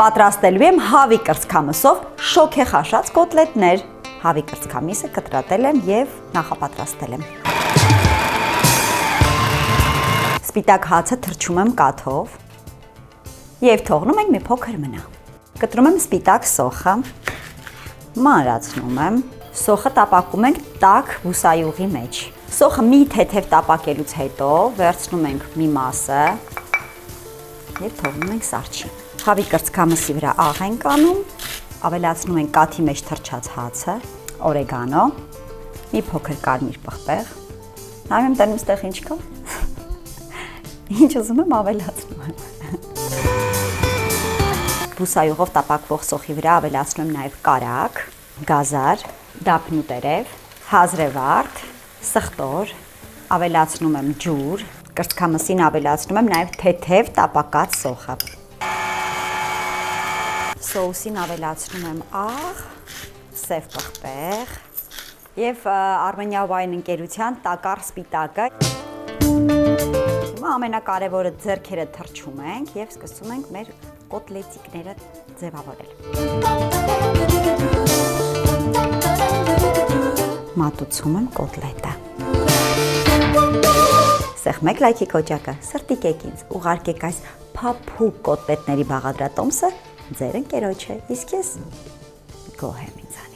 Պատրաստելու եմ հավի կրծքամսով շոքե խաշած կոտլետներ։ Հավի կրծքամիսը կտրատել եմ և նախապատրաստել եմ։ Սպիտակ հացը թրջում եմ կաթով և թողնում ենք մի փոքր մնա։ Կտրում եմ սպիտակ սոխը, մանրացնում եմ, սոխը տապակում ենք տաք բուսայուղի մեջ։ Սոխը մի թեթև տապակելուց հետո վերցնում ենք մի մասը և թողնում ենք սառչի։ Հավի կրծքամսի վրա աղ ենք անում, ավելացնում ենք կաթի մեջ թրջած հացը, օրեգանո, մի փոքր կարմիր պղպեղ, նայում եմ տենում ստեղ ինչ կա, ինչ ուզում եմ ավելացնում եմ։ Բուսայուղով տապակվող սոխի վրա ավելացնում եմ նաև կարագ, գազար, դափնուտերև, հազրևարդ, սխտոր, ավելացնում եմ ջուր, կրծքամսին ավելացնում եմ նաև թեթև տապակած սոխը։ Սոուսին ավելացնում եմ աղ, սև պղպեղ և Armenia Wine ընկերության տակառ սպիտակը։ Հիմա ամենակարևորը ձեռքերը թրջում ենք և սկսում ենք մեր կոտլետիկները ձևավորել։ Մատուցում եմ կոտլետը։ Սեղմեք լայքի կոճակը, սրտիկեք ինձ, ուղարկեք այս փափուկ կոտլետների բաղադրատոմսը ձեր ընկերոջը, իսկ ես գոհ եմ ինձանից։